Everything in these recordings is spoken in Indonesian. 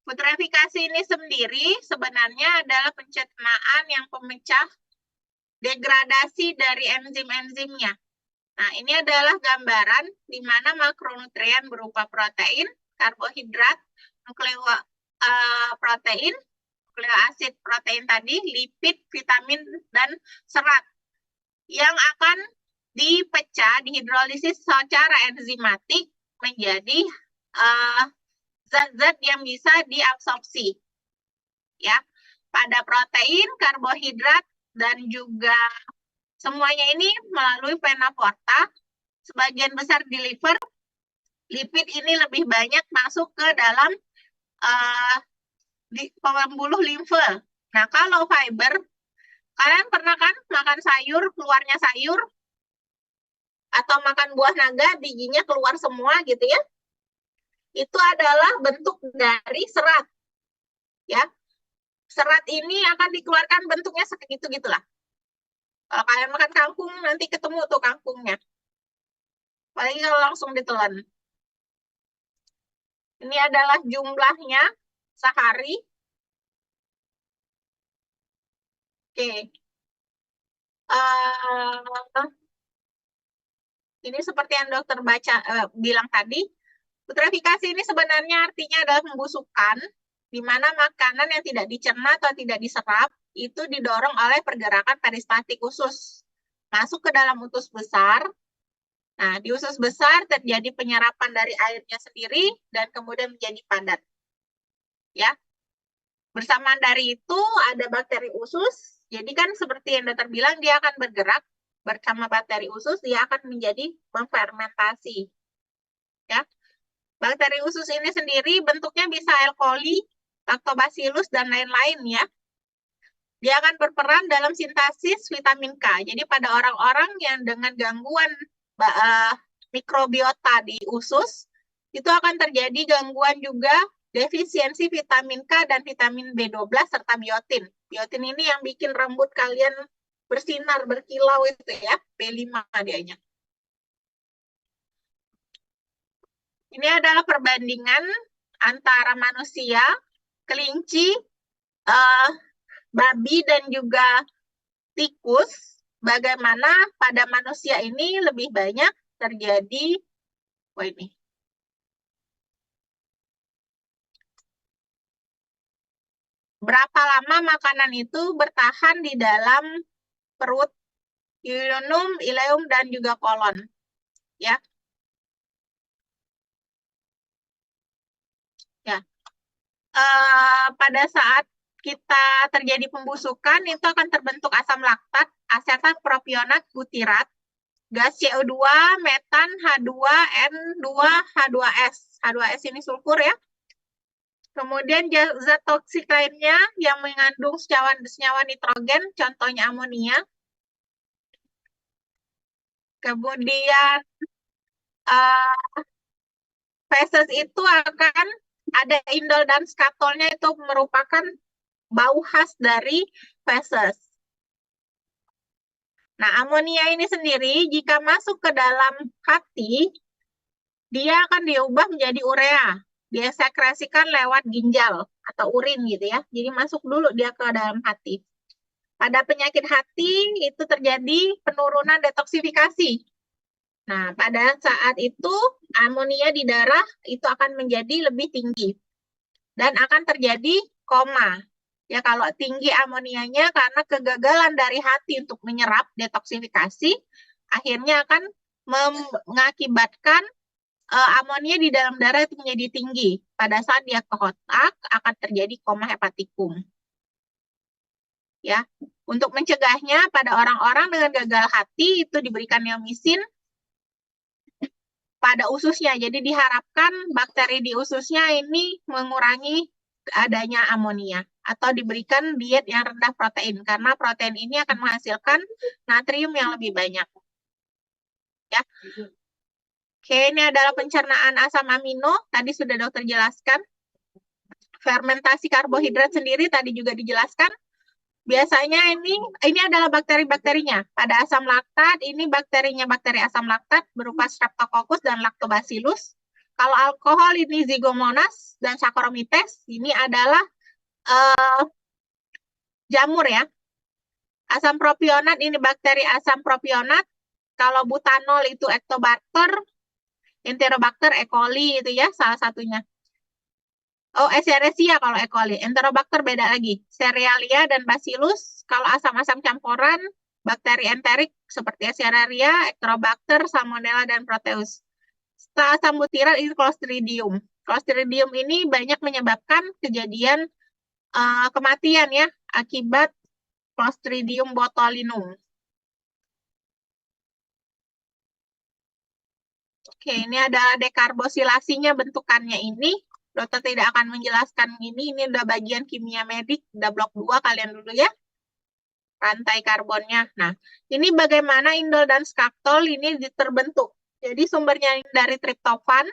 Putrifikasi ini sendiri sebenarnya adalah pencernaan yang pemecah degradasi dari enzim-enzimnya. Nah, ini adalah gambaran di mana makronutrien berupa protein, karbohidrat, protein, nukleoasid protein tadi, lipid, vitamin, dan serat yang akan dipecah, dihidrolisis secara enzimatik menjadi zat-zat yang bisa diabsorpsi. Ya, pada protein, karbohidrat, dan juga semuanya ini melalui vena porta, sebagian besar di liver, lipid ini lebih banyak masuk ke dalam di pembuluh limfe. Nah, kalau fiber, kalian pernah kan makan sayur, keluarnya sayur, atau makan buah naga, bijinya keluar semua gitu ya. Itu adalah bentuk dari serat. Ya. Serat ini akan dikeluarkan bentuknya segitu-gitulah. Kalau kalian makan kangkung, nanti ketemu tuh kangkungnya. Apalagi kalau langsung ditelan. Ini adalah jumlahnya sehari. Oke. Ini seperti yang dokter bilang tadi, putrifikasi ini sebenarnya artinya adalah pembusukan, di mana makanan yang tidak dicerna atau tidak diserap itu didorong oleh pergerakan peristaltik usus masuk ke dalam usus besar. Nah, di usus besar terjadi penyerapan dari airnya sendiri dan kemudian menjadi padat. Ya. Bersamaan dari itu ada bakteri usus. Jadi kan seperti yang dokter bilang, dia akan bergerak bersama bakteri usus, dia akan menjadi memfermentasi. Ya. Bakteri usus ini sendiri bentuknya bisa E. coli, lactobacillus, dan lain-lain ya. Dia akan berperan dalam sintesis vitamin K. Jadi pada orang-orang yang dengan gangguan mikrobiota di usus, itu akan terjadi gangguan juga defisiensi vitamin K dan vitamin B12 serta biotin. Biotin ini yang bikin rambut kalian bersinar, berkilau itu ya, B5 dianya. Ini adalah perbandingan antara manusia, kelinci, babi, dan juga tikus. Bagaimana pada manusia ini lebih banyak terjadi, berapa lama makanan itu bertahan di dalam perut, ileum, dan juga kolon. Ya. Ya. Pada saat kita terjadi pembusukan, itu akan terbentuk asam laktat, asetat propionat butirat, gas CO2, metan, H2N2, H2S. H2S ini sulfur ya. Kemudian zat toksik lainnya yang mengandung senyawa nitrogen, contohnya amonia. Kemudian feses itu akan ada indol dan skatolnya, itu merupakan bau khas dari feses. Nah, amonia ini sendiri jika masuk ke dalam hati, dia akan diubah menjadi urea. Dia sekresikan lewat ginjal atau urin gitu ya. Jadi masuk dulu dia ke dalam hati. Pada penyakit hati itu terjadi penurunan detoksifikasi. Nah, pada saat itu amonia di darah itu akan menjadi lebih tinggi. Dan akan terjadi koma. Ya, kalau tinggi amonianya karena kegagalan dari hati untuk menyerap detoksifikasi, akhirnya akan mengakibatkan amonia di dalam darah itu menjadi tinggi. Pada saat dia ke otak, akan terjadi koma hepatikum. Ya, untuk mencegahnya pada orang-orang dengan gagal hati itu diberikan neomycin pada ususnya. Jadi diharapkan bakteri di ususnya ini mengurangi adanya amonia, atau diberikan diet yang rendah protein karena protein ini akan menghasilkan natrium yang lebih banyak. Ya. Oke, ini adalah pencernaan asam amino, tadi sudah dokter jelaskan. Fermentasi karbohidrat sendiri tadi juga dijelaskan. Biasanya ini adalah bakteri-bakterinya. Pada asam laktat, ini bakterinya bakteri asam laktat berupa Streptococcus dan Lactobacillus. Kalau alkohol ini Zygommonas dan Saccharomyces, ini adalah jamur ya. Asam propionat ini bakteri asam propionat. Kalau butanol itu Ectobacter, Enterobacter E. coli itu ya salah satunya. Oh, Escherichia kalau E. coli. Enterobacter beda lagi. Cerealia dan Bacillus. Kalau asam-asam campuran, bakteri enterik seperti Escherichia, Ectobacter, Salmonella, dan Proteus. Setelah asam butirat itu Clostridium. Clostridium ini banyak menyebabkan kejadian kematian ya akibat Clostridium botulinum. Oke, ini ada dekarbosilasinya bentukannya ini. Dokter tidak akan menjelaskan ini udah bagian kimia medik, udah blok 2 kalian dulu ya. Rantai karbonnya. Nah, ini bagaimana indol dan skaktol ini terbentuk. Jadi sumbernya dari triptofan.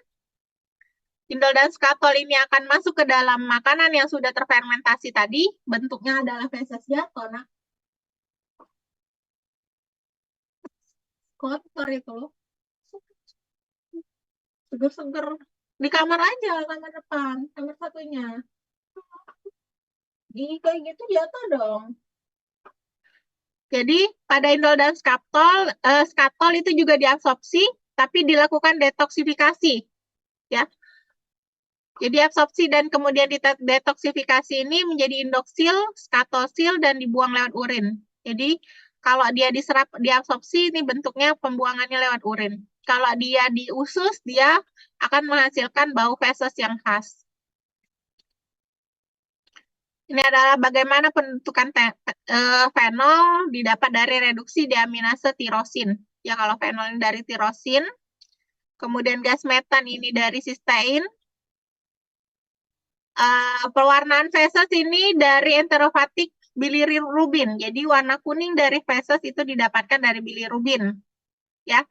Indol dan skaktol ini akan masuk ke dalam makanan yang sudah terfermentasi tadi. Bentuknya adalah feses jatuh. Nah, kotor itu loh. Seger-seger. Di kamar aja, kamar depan. Kamar satunya. Kayak gitu jatuh dong. Jadi pada indol dan skaktol itu juga diabsorpsi, tapi dilakukan detoksifikasi, ya. Jadi absorpsi dan kemudian detoksifikasi ini menjadi indoksil, skatosil, dan dibuang lewat urin. Jadi kalau dia diserap, diabsorpsi, ini bentuknya pembuangannya lewat urin. Kalau dia di usus, dia akan menghasilkan bau feses yang khas. Ini adalah bagaimana penentukan fenol didapat dari reduksi deaminase tirosin. Ya, kalau fenol ini dari tirosin. Kemudian gas metan ini dari sistein. Pewarnaan feses ini dari enterofatik bilirubin. Jadi warna kuning dari feses itu didapatkan dari bilirubin. Ya.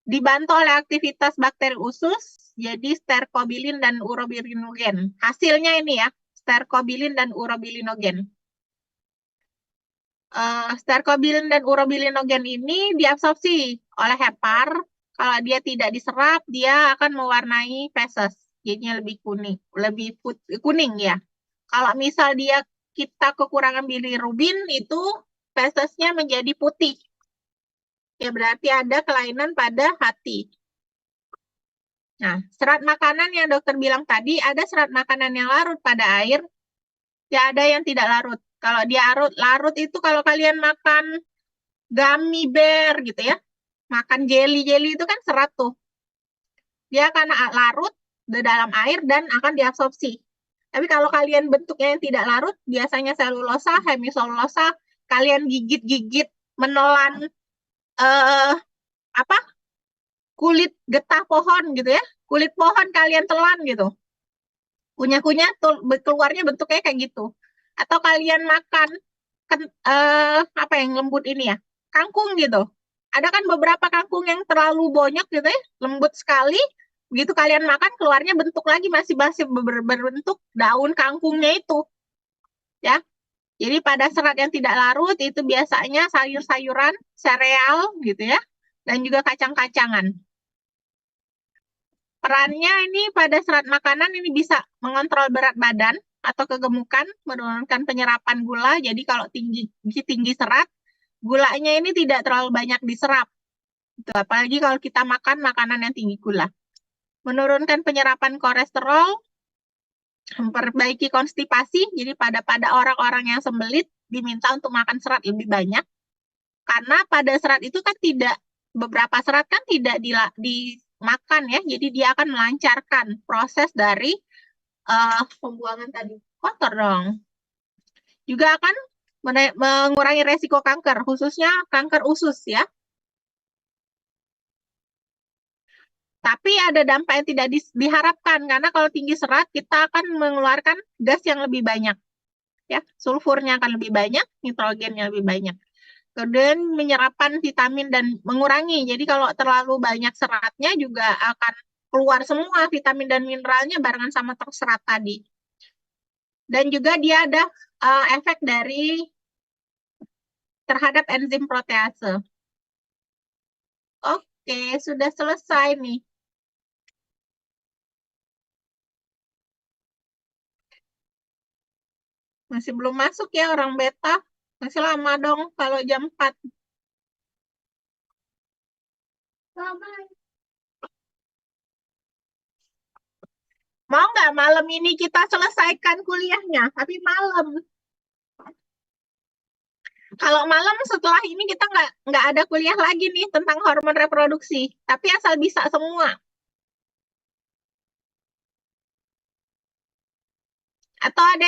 Dibantu oleh aktivitas bakteri usus, jadi stercobilin dan urobilinogen. Hasilnya ini ya, stercobilin dan urobilinogen. Stercobilin dan urobilinogen ini diabsorpsi oleh hepar. Kalau dia tidak diserap, dia akan mewarnai feses. Jadinya lebih kuning, lebih kuning ya. Kalau misal kita kekurangan bilirubin, itu fesesnya menjadi putih. Ya berarti ada kelainan pada hati. Nah, serat makanan yang dokter bilang tadi, ada serat makanan yang larut pada air, ya ada yang tidak larut. Kalau dia larut itu kalau kalian makan gummy bear gitu ya, makan jelly itu kan serat tuh. Dia akan larut di dalam air dan akan diabsorpsi. Tapi kalau kalian bentuknya yang tidak larut, biasanya selulosa, hemiselulosa, kalian gigit-gigit, menelan kulit getah pohon gitu ya, kulit pohon kalian telan gitu. Kunyah-kunyah keluarnya bentuknya kayak gitu. Atau kalian makan apa yang lembut ini ya, kangkung gitu. Ada kan beberapa kangkung yang terlalu banyak gitu ya, lembut sekali. Begitu kalian makan, keluarnya bentuk lagi masih berbentuk daun kangkungnya itu. Ya. Jadi pada serat yang tidak larut itu biasanya sayur-sayuran, sereal gitu ya. Dan juga kacang-kacangan. Perannya ini pada serat makanan ini bisa mengontrol berat badan atau kegemukan, menurunkan penyerapan gula. Jadi kalau tinggi serat, gulanya ini tidak terlalu banyak diserap. Gitu. Apalagi kalau kita makan makanan yang tinggi gula. Menurunkan penyerapan kolesterol, memperbaiki konstipasi. Jadi pada orang-orang yang sembelit diminta untuk makan serat lebih banyak. Karena pada serat itu kan beberapa serat kan tidak dimakan ya. Jadi dia akan melancarkan proses dari pembuangan tadi. Kotor dong. Juga akan mengurangi resiko kanker, khususnya kanker usus ya. Tapi ada dampak yang tidak diharapkan, karena kalau tinggi serat, kita akan mengeluarkan gas yang lebih banyak. Ya, sulfurnya akan lebih banyak, nitrogennya lebih banyak. Kemudian menyerapan vitamin dan mengurangi. Jadi kalau terlalu banyak seratnya juga akan keluar semua vitamin dan mineralnya barengan sama serat tadi. Dan juga dia ada efek terhadap enzim protease. Oke, sudah selesai nih. Masih belum masuk ya orang beta. Masih lama dong kalau jam 4. Mau nggak malam ini kita selesaikan kuliahnya? Tapi malam. Kalau malam setelah ini kita nggak ada kuliah lagi nih tentang hormon reproduksi. Tapi asal bisa semua. Atau ada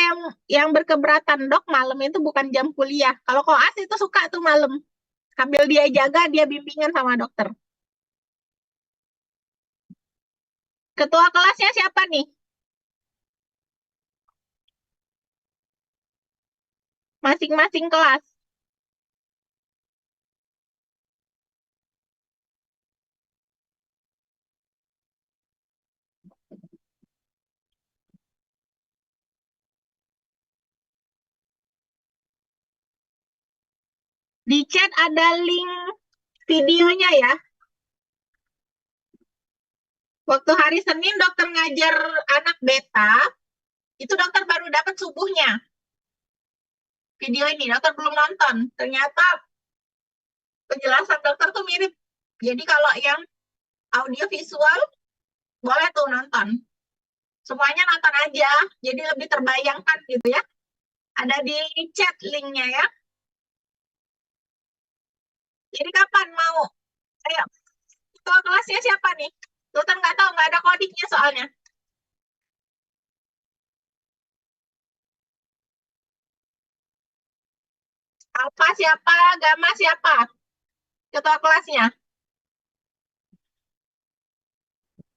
yang berkeberatan, dok, malam itu bukan jam kuliah. Kalau koas itu suka tuh malam. Sambil dia jaga, dia bimbingan sama dokter. Ketua kelasnya siapa nih? Masing-masing kelas. Di chat ada link videonya ya. Waktu hari Senin dokter ngajar anak beta, itu dokter baru dapat subuhnya. Video ini dokter belum nonton. Ternyata penjelasan dokter tuh mirip. Jadi kalau yang audio visual boleh tuh nonton. Semuanya nonton aja, jadi lebih terbayangkan gitu ya. Ada di chat linknya ya. Jadi kapan mau? Ayo, ketua kelasnya siapa nih? Dokter nggak tahu, nggak ada kodiknya soalnya. Alfa siapa? Gamma siapa? Ketua kelasnya.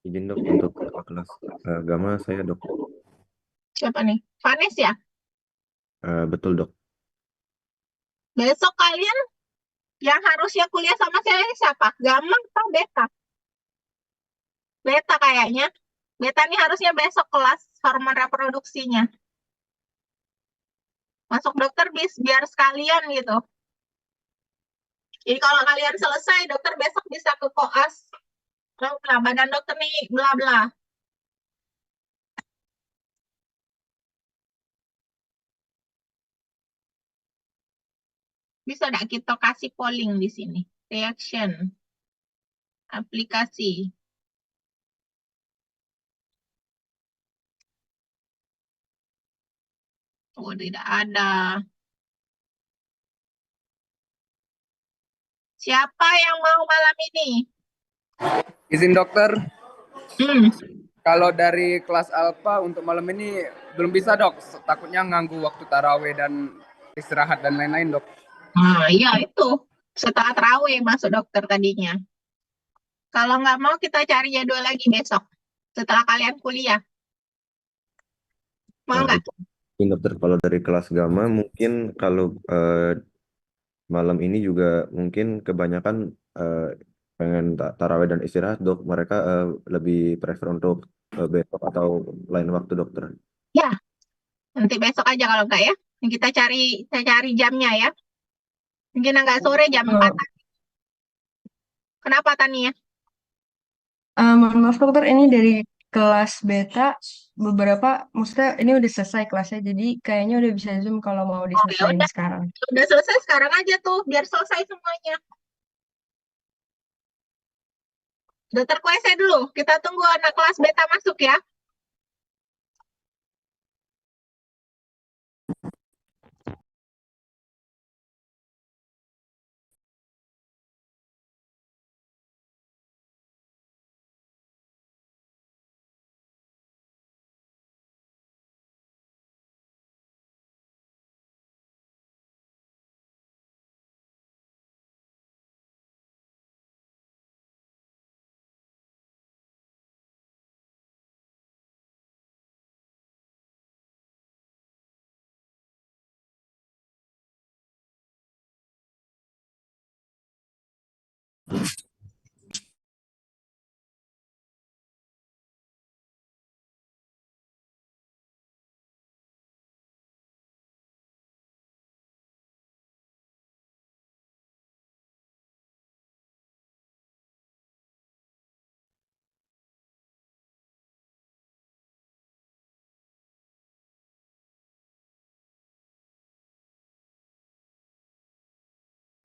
Izin dok untuk kelas Gama saya dok. Siapa nih? Vanes ya? Betul dok. Besok kalian yang harusnya kuliah sama saya ini siapa? Gamma atau beta? Beta kayaknya. Beta nih harusnya besok kelas hormon reproduksinya. Masuk dokter biar sekalian gitu. Jadi kalau kalian selesai, dokter besok bisa ke koas. Bla bla, badan dokter nih bla bla. Bisa nggak kita kasih polling di sini? Reaction, aplikasi. Oh, tidak ada. Siapa yang mau malam ini? Izin dokter, Hmm. kalau dari kelas Alpha untuk malam ini belum bisa dok, takutnya ganggu waktu taraweh dan istirahat dan lain-lain dok. Nah, iya itu. Setelah terawih masuk dokter tadinya. Kalau nggak mau kita cari jadwal lagi besok. Setelah kalian kuliah. Mau nggak? Itu izin dokter kalau dari kelas Gama mungkin kalau malam ini juga mungkin kebanyakan eh, pengen tarawih dan istirahat dok. Mereka lebih prefer untuk besok atau lain waktu dokter. Ya, nanti besok aja kalau nggak ya. Saya cari jamnya ya. Mungkin agak sore jam 4. Kenapa Tania? Mohon maaf dokter, ini dari kelas beta beberapa, maksudnya ini udah selesai kelasnya, jadi kayaknya udah bisa Zoom kalau mau Oh ya diselesain udah, sekarang. udah selesai sekarang aja tuh, biar selesai semuanya. Dokter kuese dulu, kita tunggu anak kelas beta masuk ya.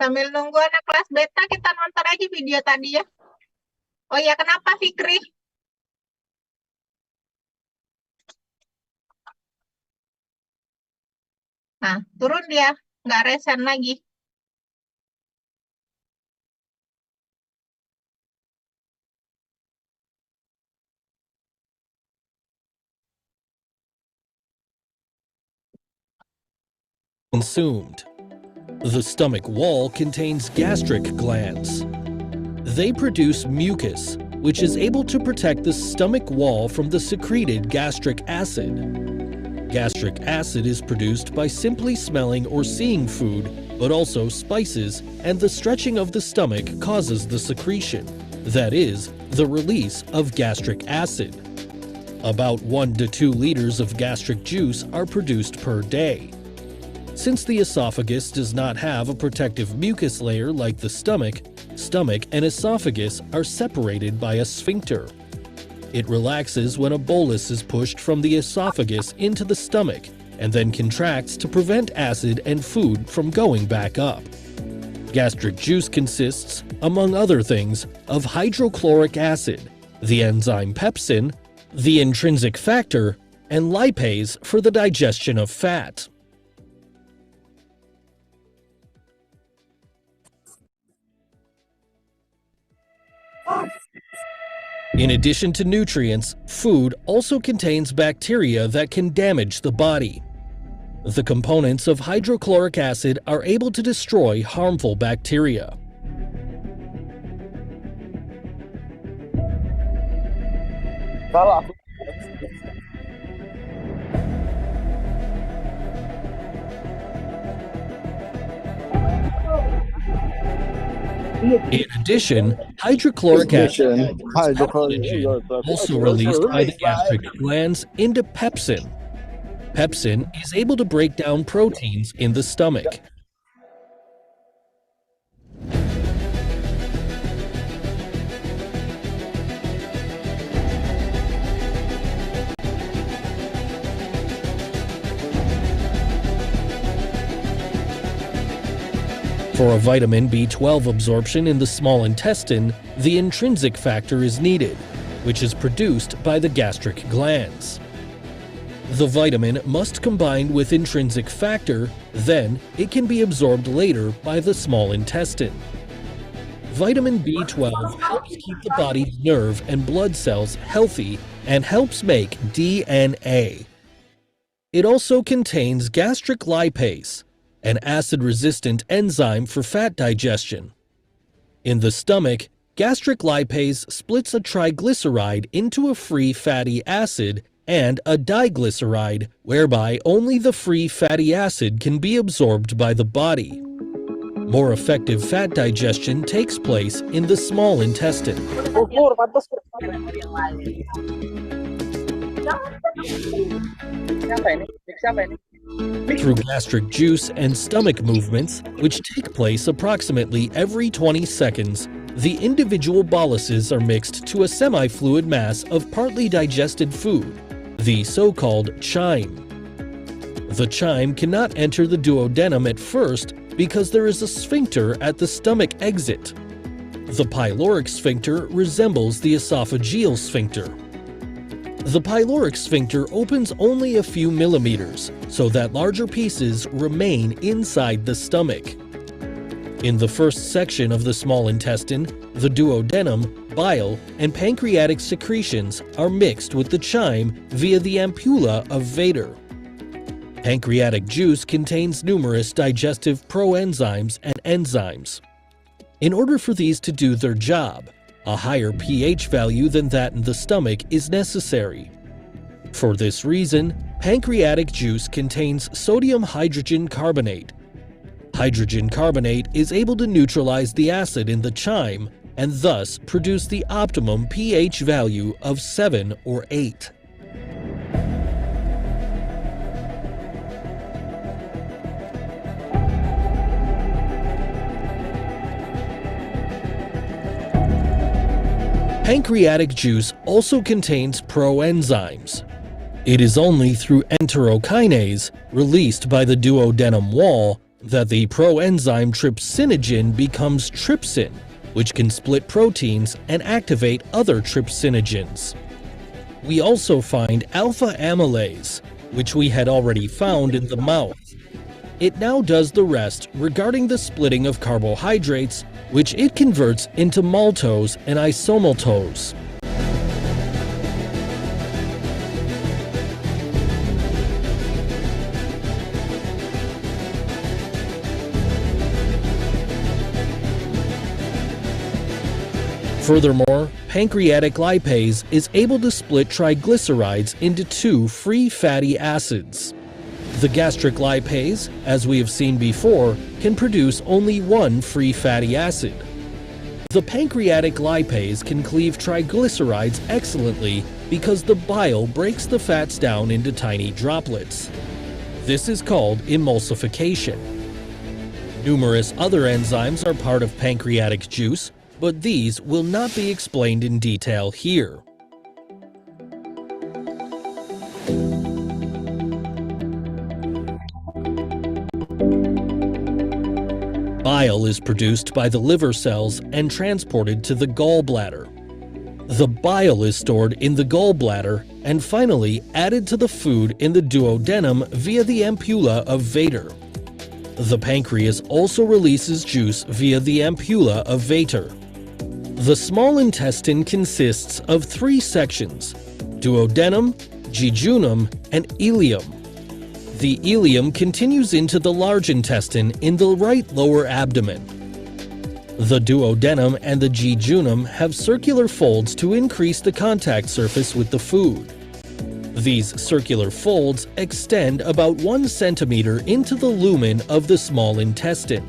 Sambil nunggu anak kelas beta, kita nonton aja video tadi ya. Oh ya, kenapa Fikri? Nah, turun dia. Nggak resen lagi. Consumed. The stomach wall contains gastric glands. They produce mucus, which is able to protect the stomach wall from the secreted gastric acid. Gastric acid is produced by simply smelling or seeing food, but also spices, and the stretching of the stomach causes the secretion, that is, the release of gastric acid. About 1 to 2 liters of gastric juice are produced per day. Since the esophagus does not have a protective mucus layer like the stomach and esophagus are separated by a sphincter. It relaxes when a bolus is pushed from the esophagus into the stomach and then contracts to prevent acid and food from going back up. Gastric juice consists, among other things, of hydrochloric acid, the enzyme pepsin, the intrinsic factor, and lipase for the digestion of fat. In addition to nutrients, food also contains bacteria that can damage the body. The components of hydrochloric acid are able to destroy harmful bacteria. In addition, hydrochloric acid also released by the gastric glands into pepsin. Pepsin is able to break down proteins in the stomach. For a vitamin B12 absorption in the small intestine, the intrinsic factor is needed, which is produced by the gastric glands. The vitamin must combine with intrinsic factor, then it can be absorbed later by the small intestine. Vitamin B12 helps keep the body's nerve and blood cells healthy and helps make DNA. It also contains gastric lipase, an acid-resistant enzyme for fat digestion. In the stomach, gastric lipase splits a triglyceride into a free fatty acid and a diglyceride, whereby only the free fatty acid can be absorbed by the body. More effective fat digestion takes place in the small intestine. Through gastric juice and stomach movements, which take place approximately every 20 seconds, the individual boluses are mixed to a semi-fluid mass of partly digested food, the so-called chyme. The chyme cannot enter the duodenum at first because there is a sphincter at the stomach exit. The pyloric sphincter resembles the esophageal sphincter. The pyloric sphincter opens only a few millimeters, so that larger pieces remain inside the stomach. In the first section of the small intestine, the duodenum, bile, and pancreatic secretions are mixed with the chyme via the ampulla of Vater. Pancreatic juice contains numerous digestive proenzymes and enzymes. In order for these to do their job, a higher pH value than that in the stomach is necessary. For this reason, pancreatic juice contains sodium hydrogen carbonate. Hydrogen carbonate is able to neutralize the acid in the chyme and thus produce the optimum pH value of 7 or 8. Pancreatic juice also contains proenzymes. It is only through enterokinase, released by the duodenum wall, that the proenzyme trypsinogen becomes trypsin, which can split proteins and activate other trypsinogens. We also find alpha amylase, which we had already found in the mouth. It now does the rest regarding the splitting of carbohydrates, which it converts into maltose and isomaltose. Furthermore, pancreatic lipase is able to split triglycerides into 2 free fatty acids. The gastric lipase, as we have seen before, can produce only 1 free fatty acid. The pancreatic lipase can cleave triglycerides excellently because the bile breaks the fats down into tiny droplets. This is called emulsification. Numerous other enzymes are part of pancreatic juice, but these will not be explained in detail here. Bile is produced by the liver cells and transported to the gallbladder. The bile is stored in the gallbladder and finally added to the food in the duodenum via the ampulla of Vater. The pancreas also releases juice via the ampulla of Vater. The small intestine consists of 3 sections: duodenum, jejunum, and ileum. The ileum continues into the large intestine in the right lower abdomen. The duodenum and the jejunum have circular folds to increase the contact surface with the food. These circular folds extend about 1 centimeter into the lumen of the small intestine.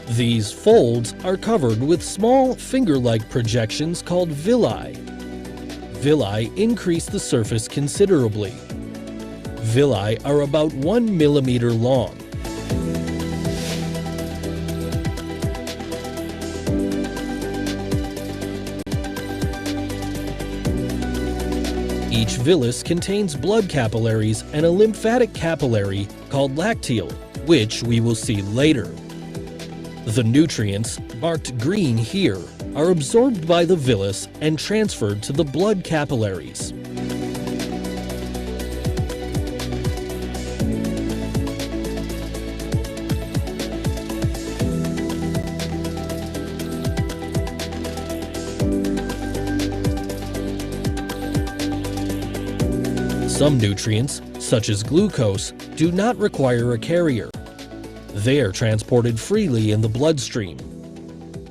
These folds are covered with small finger-like projections called villi. Villi increase the surface considerably. Villi are about 1 millimeter long. Each villus contains blood capillaries and a lymphatic capillary called lacteal, which we will see later. The nutrients, marked green here, are absorbed by the villus and transferred to the blood capillaries. Some nutrients, such as glucose, do not require a carrier. They are transported freely in the bloodstream.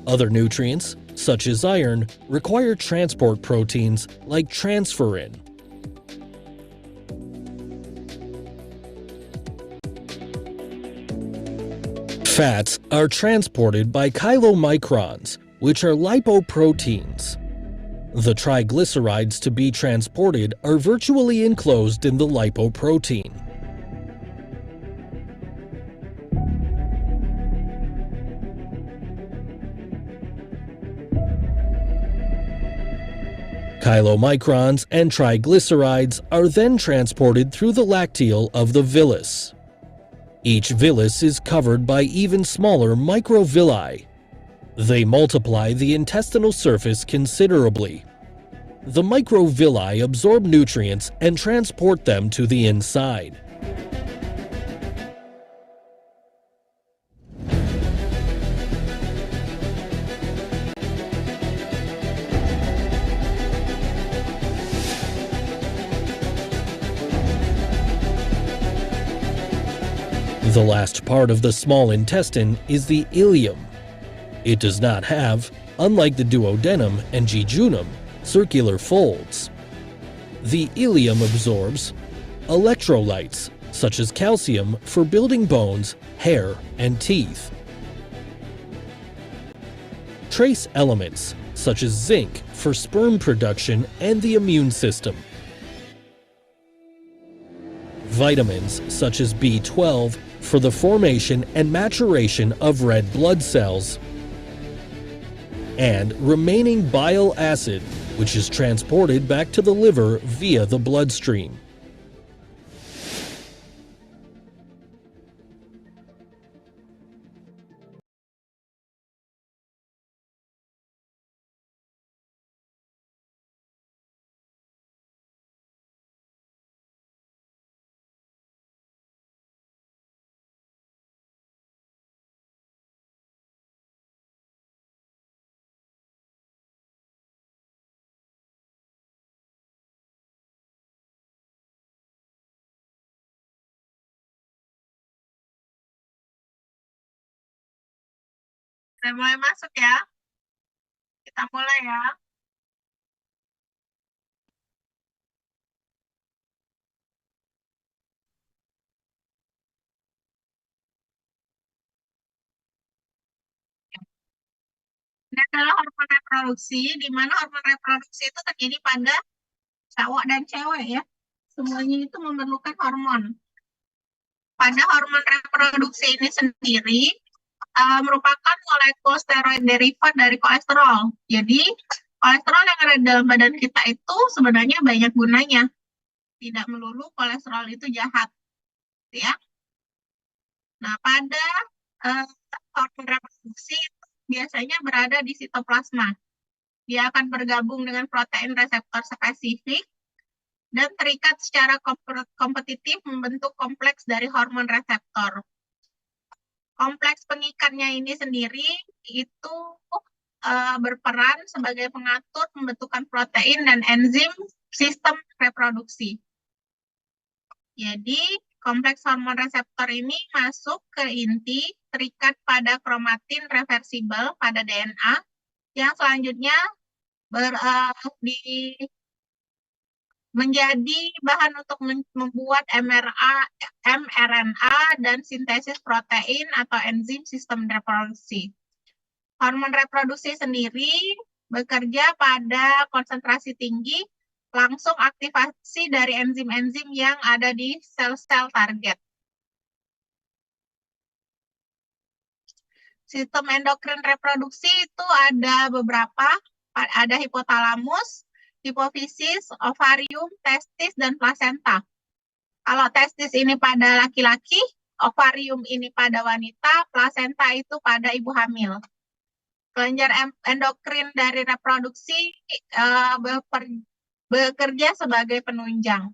Other nutrients, such as iron, require transport proteins like transferrin. Fats are transported by chylomicrons, which are lipoproteins. The triglycerides to be transported are virtually enclosed in the lipoprotein. Chylomicrons and triglycerides are then transported through the lacteal of the villus. Each villus is covered by even smaller microvilli. They multiply the intestinal surface considerably. The microvilli absorb nutrients and transport them to the inside. The last part of the small intestine is the ileum. It does not have, unlike the duodenum and jejunum, circular folds. The ileum absorbs electrolytes, such as calcium, for building bones, hair, and teeth. Trace elements, such as zinc, for sperm production and the immune system. Vitamins, such as B12, for the formation and maturation of red blood cells. And remaining bile acid, which is transported back to the liver via the bloodstream. Udah mulai masuk ya. Kita mulai ya. Ini adalah hormon reproduksi, di mana hormon reproduksi itu terjadi pada cowok dan cewek ya. Semuanya itu memerlukan hormon. Pada hormon reproduksi ini sendiri merupakan molekul steroid derivat dari kolesterol. Jadi kolesterol yang ada di dalam badan kita itu sebenarnya banyak gunanya. Tidak melulu kolesterol itu jahat, ya. Nah, pada hormon reproduksi itu biasanya berada di sitoplasma. Dia akan bergabung dengan protein reseptor spesifik dan terikat secara kompetitif membentuk kompleks dari hormon reseptor. Kompleks pengikatnya ini sendiri itu berperan sebagai pengatur pembentukan protein dan enzim sistem reproduksi. Jadi, kompleks hormon reseptor ini masuk ke inti, terikat pada kromatin reversibel pada DNA, yang selanjutnya menjadi bahan untuk membuat mRNA dan sintesis protein atau enzim sistem reproduksi. Hormon reproduksi sendiri bekerja pada konsentrasi tinggi, langsung aktivasi dari enzim-enzim yang ada di sel-sel target. Sistem endokrin reproduksi itu ada beberapa, ada hipotalamus, hipofisis, ovarium, testis, dan plasenta. Kalau testis ini pada laki-laki, ovarium ini pada wanita, plasenta itu pada ibu hamil. Kelenjar endokrin dari reproduksi bekerja sebagai penunjang.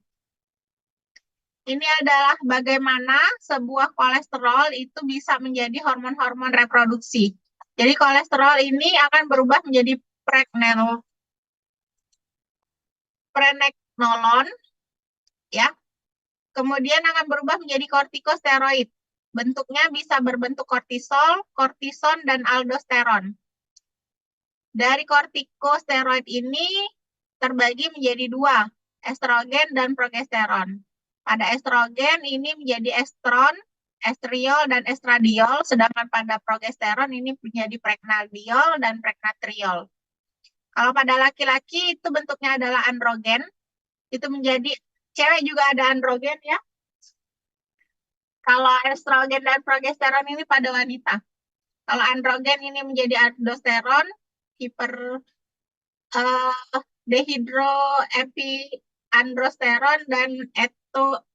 Ini adalah bagaimana sebuah kolesterol itu bisa menjadi hormon-hormon reproduksi. Jadi kolesterol ini akan berubah menjadi pregnenolon, ya. Kemudian akan berubah menjadi kortikosteroid. Bentuknya bisa berbentuk kortisol, kortison, dan aldosteron. Dari kortikosteroid ini terbagi menjadi dua, estrogen dan progesteron. Pada estrogen ini menjadi estron, estriol, dan estradiol, sedangkan pada progesteron ini menjadi pregnabiol dan pregnatriol. Kalau pada laki-laki itu bentuknya adalah androgen, itu menjadi, cewek juga ada androgen ya. Kalau estrogen dan progesteron ini pada wanita. Kalau androgen ini menjadi aldosteron, dehidroepiandrosteron, dan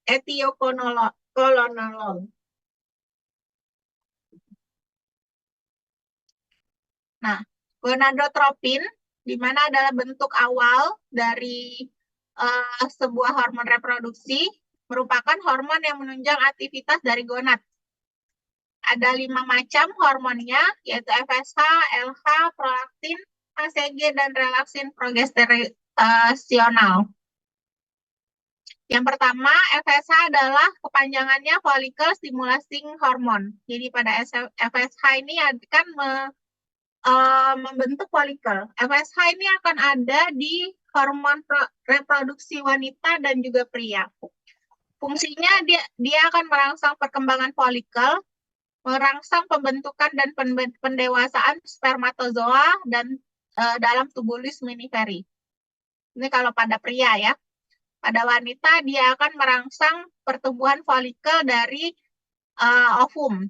ethiokonolol. Nah, gonadotropin, di mana adalah bentuk awal dari sebuah hormon reproduksi, merupakan hormon yang menunjang aktivitas dari gonad. Ada 5 macam hormonnya, yaitu FSH, LH, prolaktin, HCG, dan relaksin progestasional. Yang pertama, FSH adalah kepanjangannya follicle stimulating hormone. Jadi pada FSH ini akan membentuk folikel. FSH ini akan ada di hormon reproduksi wanita dan juga pria. Fungsinya dia akan merangsang perkembangan folikel, merangsang pembentukan dan pendewasaan spermatozoa dan dalam tubulus miniferi. Ini kalau pada pria ya. Pada wanita dia akan merangsang pertumbuhan folikel dari ovum.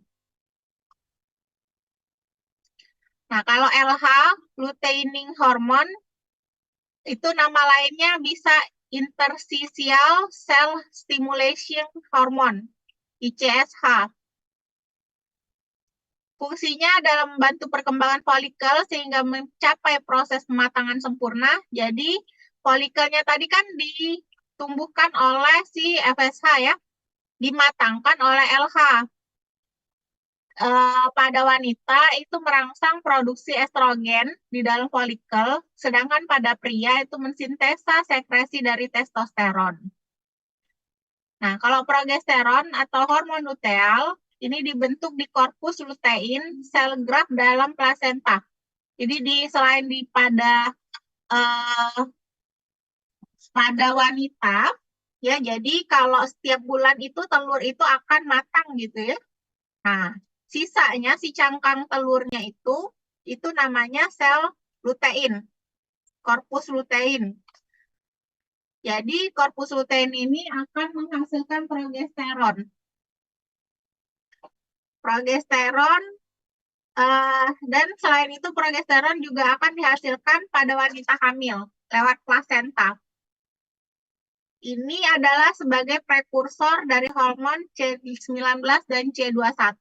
Nah, kalau LH, luteining hormone, itu nama lainnya bisa interstitial cell stimulation hormone, ICSH. Fungsinya adalah membantu perkembangan folikel sehingga mencapai proses pematangan sempurna. Jadi, folikelnya tadi kan ditumbuhkan oleh si FSH ya, dimatangkan oleh LH. Pada wanita itu merangsang produksi estrogen di dalam folikel, sedangkan pada pria itu mensintesa sekresi dari testosteron. Nah, kalau progesteron atau hormon luteal ini dibentuk di korpus lutein, sel graft dalam plasenta. Jadi selain pada wanita, ya, jadi kalau setiap bulan itu telur itu akan matang gitu ya. Nah, sisanya si cangkang telurnya itu namanya sel lutein, korpus lutein. Jadi korpus lutein ini akan menghasilkan progesteron. Dan selain itu progesteron juga akan dihasilkan pada wanita hamil lewat plasenta. Ini adalah sebagai prekursor dari hormon C19 dan C21.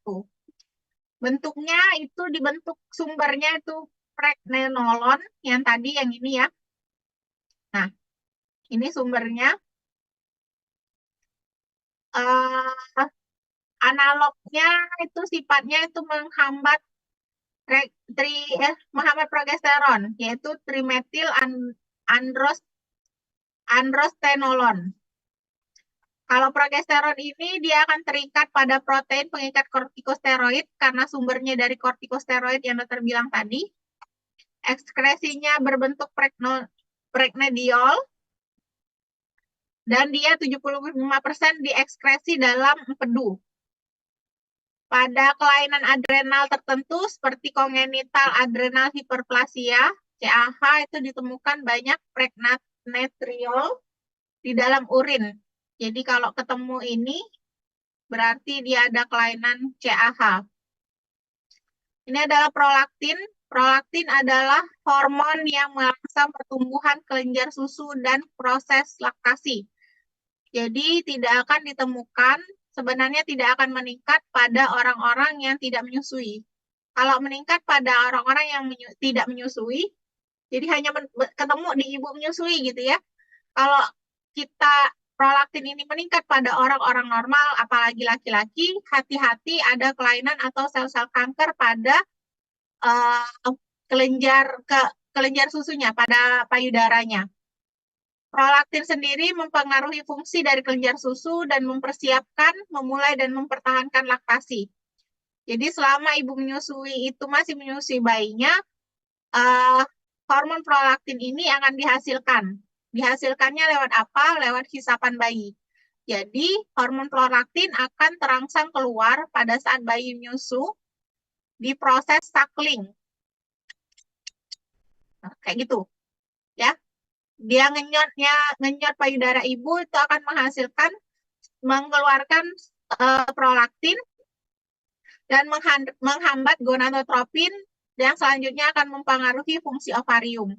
Bentuknya itu dibentuk sumbernya itu pregnenolon yang tadi yang ini ya. Nah, ini sumbernya. Analognya itu sifatnya itu menghambat progesteron, yaitu trimetil androstenolon. Kalau progesteron ini dia akan terikat pada protein pengikat kortikosteroid karena sumbernya dari kortikosteroid yang dokter bilang tadi. Ekskresinya berbentuk pregnediol dan dia 75% diekskresi dalam empedu. Pada kelainan adrenal tertentu seperti kongenital adrenal hiperplasia, CAH, itu ditemukan banyak pregnetriol di dalam urin. Jadi kalau ketemu ini, berarti dia ada kelainan CAH. Ini adalah prolaktin. Prolaktin adalah hormon yang merangsang pertumbuhan kelenjar susu dan proses laktasi. Jadi sebenarnya tidak akan meningkat pada orang-orang yang tidak menyusui. Kalau meningkat pada orang-orang yang tidak menyusui, jadi hanya ketemu di ibu menyusui gitu ya. Kalau prolaktin ini meningkat pada orang-orang normal, apalagi laki-laki, hati-hati ada kelainan atau sel-sel kanker pada kelenjar susunya, pada payudaranya. Prolaktin sendiri mempengaruhi fungsi dari kelenjar susu dan mempersiapkan, memulai dan mempertahankan laktasi. Jadi selama ibu menyusui itu masih menyusui bayinya, hormon prolaktin ini akan dihasilkan. Dihasilkannya lewat apa? Lewat hisapan bayi. Jadi hormon prolaktin akan terangsang keluar pada saat bayi menyusu di proses suckling. Nah, kayak gitu. Ya. Dia ngenyot payudara ibu itu akan mengeluarkan prolaktin dan menghambat gonadotropin yang selanjutnya akan mempengaruhi fungsi ovarium.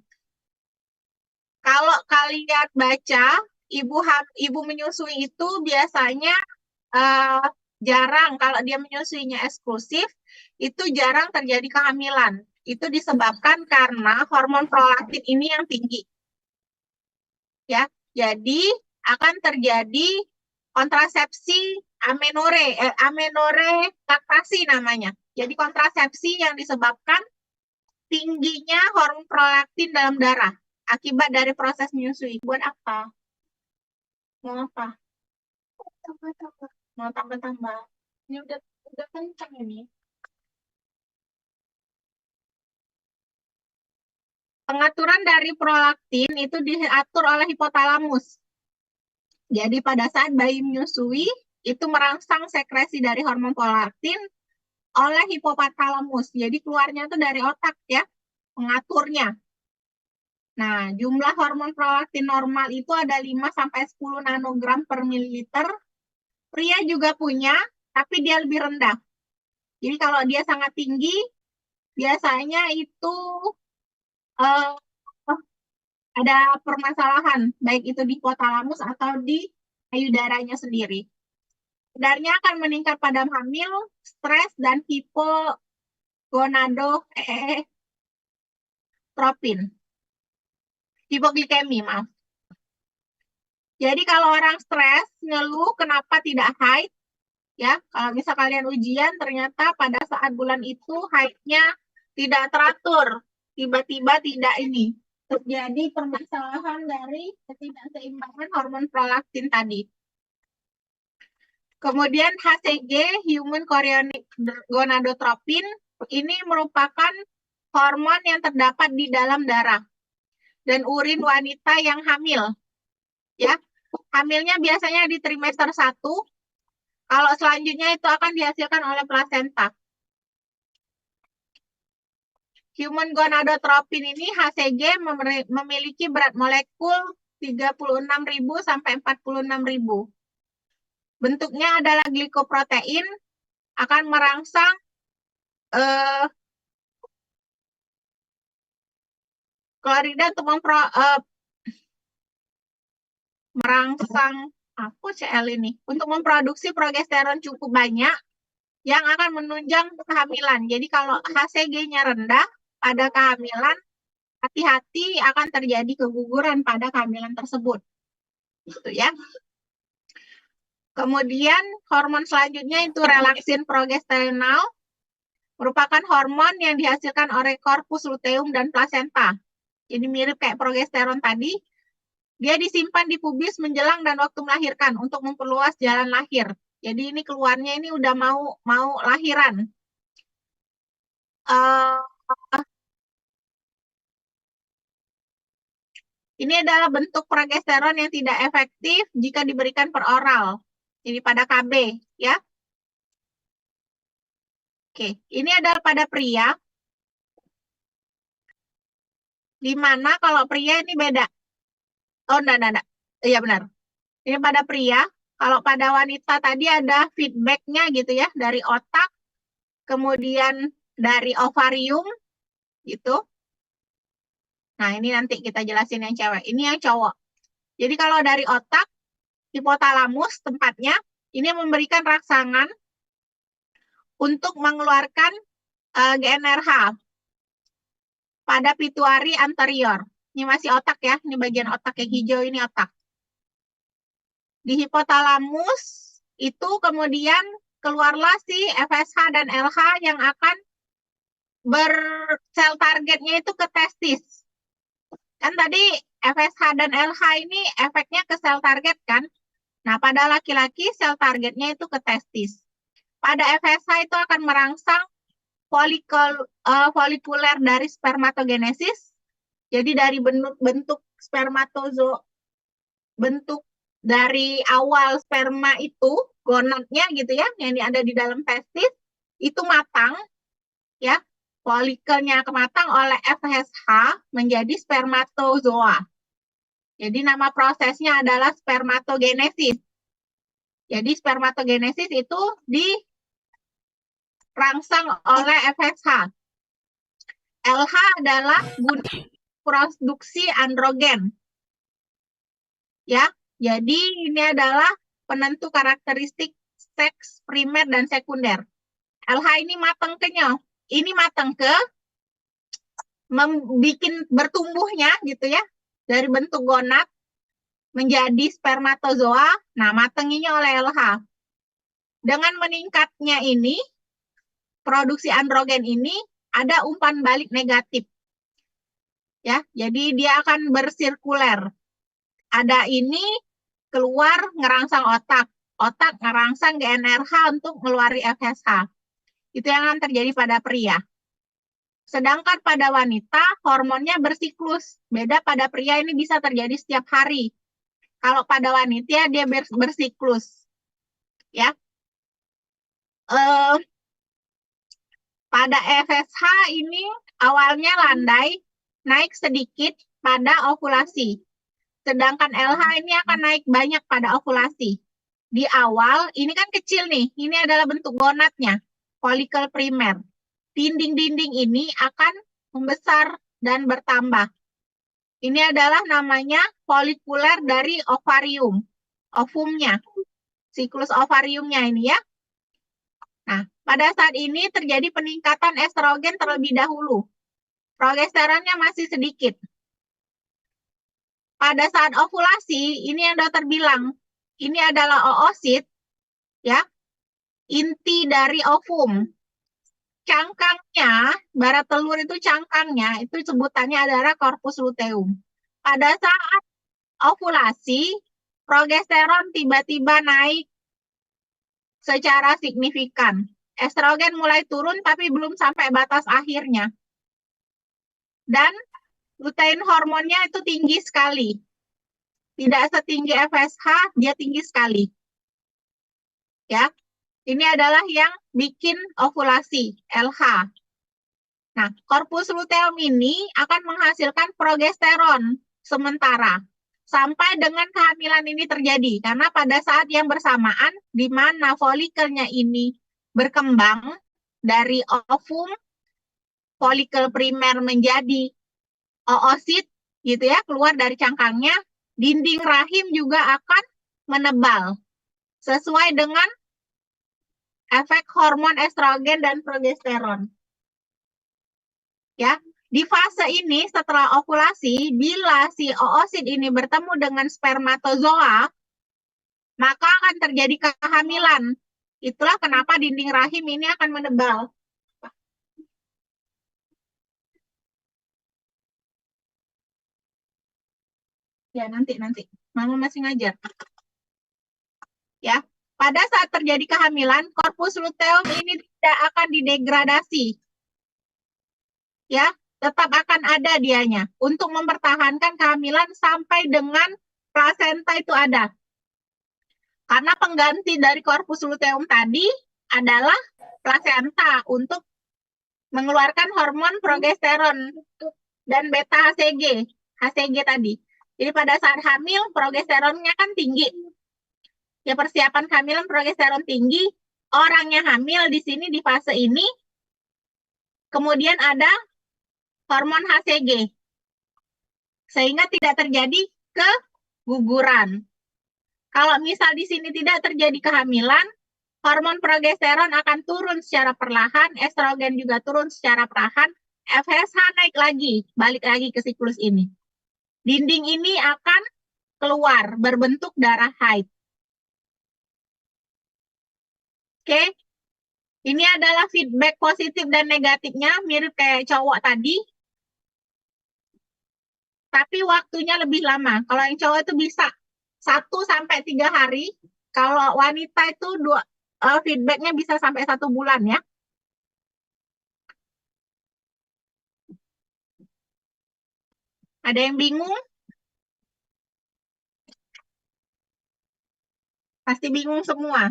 Kalau kalian baca, ibu menyusui itu biasanya jarang, kalau dia menyusuinya eksklusif, itu jarang terjadi kehamilan. Itu disebabkan karena hormon prolaktin ini yang tinggi. Ya, jadi akan terjadi kontrasepsi amenore laktasi namanya. Jadi kontrasepsi yang disebabkan tingginya hormon prolaktin dalam darah akibat dari proses menyusui. Buat apa? Mau apa? Mau tambah-tambah. Ini udah kencang ini. Pengaturan dari prolaktin itu diatur oleh hipotalamus. Jadi pada saat bayi menyusui, itu merangsang sekresi dari hormon prolaktin oleh hipotalamus. Jadi keluarnya itu dari otak ya, pengaturnya. Nah, jumlah hormon prolaktin normal itu ada 5-10 nanogram per mililiter. Pria juga punya, tapi dia lebih rendah. Jadi kalau dia sangat tinggi, biasanya itu ada permasalahan, baik itu di hipotalamus atau di payudaranya sendiri. Kadarnya akan meningkat pada hamil, stres, dan hipoglikemi, maaf. Jadi kalau orang stres, ngeluh kenapa tidak haid, ya, kalau misal kalian ujian, ternyata pada saat bulan itu haidnya tidak teratur, tiba-tiba tidak ini. Terjadi permasalahan dari ketidakseimbangan hormon prolaktin tadi. Kemudian HCG, Human Chorionic Gonadotropin, ini merupakan hormon yang terdapat di dalam darah dan urin wanita yang hamil. Ya, hamilnya biasanya di trimester 1. Kalau selanjutnya itu akan dihasilkan oleh plasenta. Human gonadotropin ini HCG memiliki berat molekul 36.000 sampai 46.000. Bentuknya adalah glikoprotein, akan merangsang klorida untuk merangsang untuk memproduksi progesteron cukup banyak yang akan menunjang kehamilan. Jadi kalau HCG-nya rendah pada kehamilan, hati-hati akan terjadi keguguran pada kehamilan tersebut. Gitu ya. Kemudian hormon selanjutnya itu relaksin progesteronal, merupakan hormon yang dihasilkan oleh korpus luteum dan plasenta. Jadi mirip kayak progesteron tadi. Dia disimpan di pubis menjelang dan waktu melahirkan untuk memperluas jalan lahir. Jadi ini keluarnya ini udah mau lahiran. Ini adalah bentuk progesteron yang tidak efektif jika diberikan per oral. Jadi pada KB, ya. Oke, ini adalah pada pria. Di mana kalau pria ini beda. Oh, enggak. Iya benar. Ini pada pria. Kalau pada wanita tadi ada feedback-nya gitu ya, dari otak, kemudian dari ovarium, gitu. Nah, ini nanti kita jelasin yang cewek. Ini yang cowok. Jadi kalau dari otak, hipotalamus tempatnya, ini memberikan rangsangan untuk mengeluarkan GnRH pada pituitary anterior. Ini masih otak ya, ini bagian otak yang hijau ini otak. Di hipotalamus itu kemudian keluarlah si FSH dan LH yang akan sel targetnya itu ke testis. Kan tadi FSH dan LH ini efeknya ke sel target kan? Nah, pada laki-laki sel targetnya itu ke testis. Pada FSH itu akan merangsang folikuler dari spermatogenesis. Jadi dari bentuk bentuk dari awal sperma itu, gonadnya gitu ya, yang ada di dalam testis, itu matang, ya, folikelnya kematang oleh FSH menjadi spermatozoa. Jadi nama prosesnya adalah spermatogenesis. Jadi spermatogenesis itu dirangsang oleh FSH. LH adalah produksi androgen. Ya, jadi ini adalah penentu karakteristik seks primer dan sekunder. LH ini matang kenyal. Ini matang ke membuat bertumbuhnya gitu ya, dari bentuk gonad menjadi spermatozoa. Nah, matanginya oleh LH. Dengan meningkatnya ini, produksi androgen ini ada umpan balik negatif. Ya, jadi dia akan bersirkuler. Ada ini keluar ngerangsang otak. Otak ngerangsang GnRH untuk ngeluari FSH. Itu yang akan terjadi pada pria. Sedangkan pada wanita, hormonnya bersiklus. Beda pada pria ini bisa terjadi setiap hari. Kalau pada wanita, dia bersiklus. Ya. Pada FSH ini awalnya landai, naik sedikit pada ovulasi. Sedangkan LH ini akan naik banyak pada ovulasi. Di awal, ini kan kecil nih. Ini adalah bentuk gonadnya, folikel primer. Dinding-dinding ini akan membesar dan bertambah. Ini adalah namanya folikuler dari ovarium. Ovumnya. Siklus ovariumnya ini ya. Nah, pada saat ini terjadi peningkatan estrogen terlebih dahulu. Progesteronnya masih sedikit. Pada saat ovulasi, ini yang dokter bilang, ini adalah oosit, ya, inti dari ovum. Cangkangnya, bara telur itu cangkangnya, itu sebutannya adalah korpus luteum. Pada saat ovulasi, progesteron tiba-tiba naik secara signifikan. Estrogen mulai turun tapi belum sampai batas akhirnya. Dan lutein hormonnya itu tinggi sekali. Tidak setinggi FSH, dia tinggi sekali. Ya. Ini adalah yang bikin ovulasi, LH. Nah, korpus luteum ini akan menghasilkan progesteron sementara sampai dengan kehamilan ini terjadi. Karena pada saat yang bersamaan di mana folikelnya ini berkembang dari ovum, folikel primer menjadi oosit gitu ya, keluar dari cangkangnya, dinding rahim juga akan menebal sesuai dengan efek hormon estrogen dan progesteron. Ya, di fase ini setelah ovulasi, bila si oosit ini bertemu dengan spermatozoa, maka akan terjadi kehamilan. Itulah kenapa dinding rahim ini akan menebal. Ya, nanti. Mama masih ngajar. Ya, pada saat terjadi kehamilan, korpus luteum ini tidak akan didegradasi. Ya, tetap akan ada dianya untuk mempertahankan kehamilan sampai dengan plasenta itu ada. Karena pengganti dari korpus luteum tadi adalah plasenta untuk mengeluarkan hormon progesteron dan beta HCG tadi. Jadi pada saat hamil progesteronnya kan tinggi. Ya, persiapan kehamilan progesteron tinggi, orangnya hamil di sini di fase ini, kemudian ada hormon HCG, sehingga tidak terjadi keguguran. Kalau misal di sini tidak terjadi kehamilan, hormon progesteron akan turun secara perlahan, estrogen juga turun secara perlahan, FSH naik lagi, balik lagi ke siklus ini. Dinding ini akan keluar berbentuk darah haid. Oke, ini adalah feedback positif dan negatifnya, mirip kayak cowok tadi. Tapi waktunya lebih lama. Kalau yang cowok itu bisa 1-3 hari. Kalau wanita itu feedbacknya bisa sampai 1 bulan ya. Ada yang bingung? Pasti bingung semua.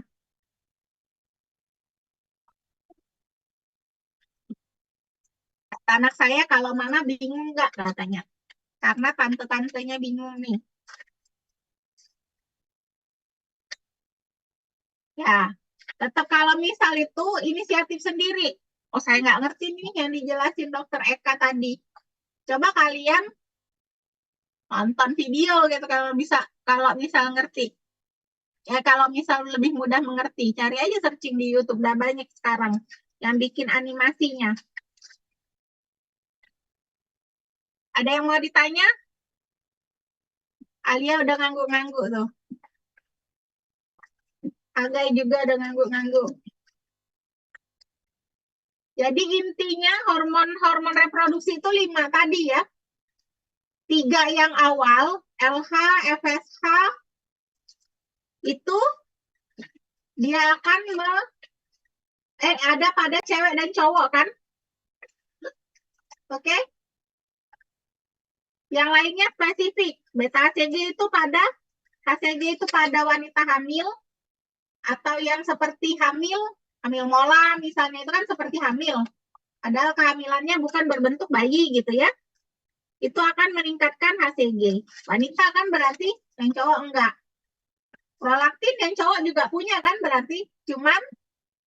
Anak saya kalau mama bingung nggak katanya. Karena tante-tantenya bingung nih. Ya, tetap kalau misal itu inisiatif sendiri. Oh, saya nggak ngerti nih yang dijelasin dokter Eka tadi. Coba kalian nonton video gitu kalau misal ngerti. Ya, kalau misal lebih mudah mengerti, cari aja searching di YouTube. Udah banyak sekarang yang bikin animasinya. Ada yang mau ditanya? Alia udah ngangguk-ngangguk tuh. Agai juga udah ngangguk-ngangguk. Jadi intinya hormon reproduksi itu 5 tadi ya. 3 yang awal, LH, FSH, itu dia akan ada pada cewek dan cowok kan? Oke? Yang lainnya spesifik. Beta HCG itu pada wanita hamil atau yang seperti hamil mola misalnya, itu kan seperti hamil. Padahal kehamilannya bukan berbentuk bayi gitu ya. Itu akan meningkatkan HCG. Wanita kan berarti, yang cowok enggak. Prolaktin yang cowok juga punya kan berarti, cuman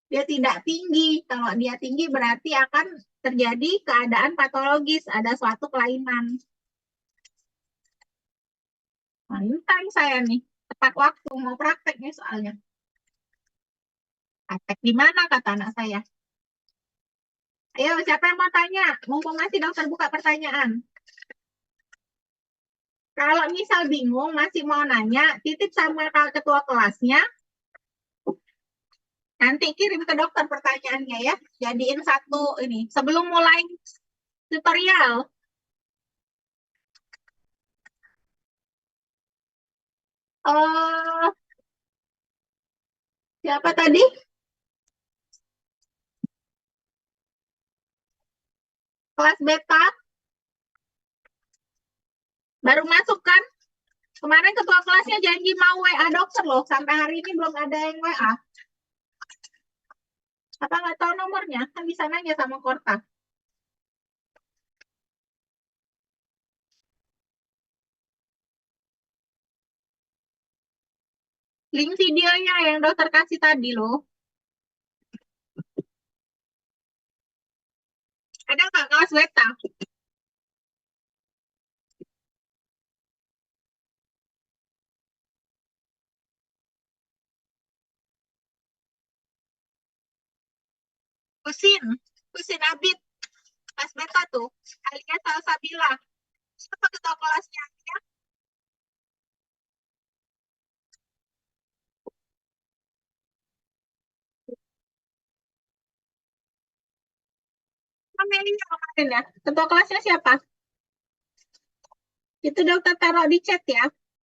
dia tidak tinggi. Kalau dia tinggi berarti akan terjadi keadaan patologis, ada suatu kelainan. Nah, ini time saya nih, tepat waktu mau praktek nih soalnya. Praktek di mana kata anak saya? Ayo, siapa yang mau tanya? Mumpung masih dokter buka pertanyaan. Kalau misal bingung, masih mau nanya, titip sama ketua kelasnya. Nanti kirim ke dokter pertanyaannya ya. Jadiin satu ini. Sebelum mulai tutorial. Siapa tadi? Kelas beta? Baru masuk kan? Kemarin ketua kelasnya janji mau WA dokter loh. Sampai hari ini belum ada yang WA. Apa nggak tahu nomornya? Kan bisa nanya sama Korta. Link videonya yang dokter kasih tadi loh. Ada nggak kelas beta? Kusin Abid. Kelas beta tuh. Alias Salsabila. Siapa ketua kelasnya? Ya? Amelia kemarin ya. Ketua kelasnya siapa? Itu dokter taruh di chat ya.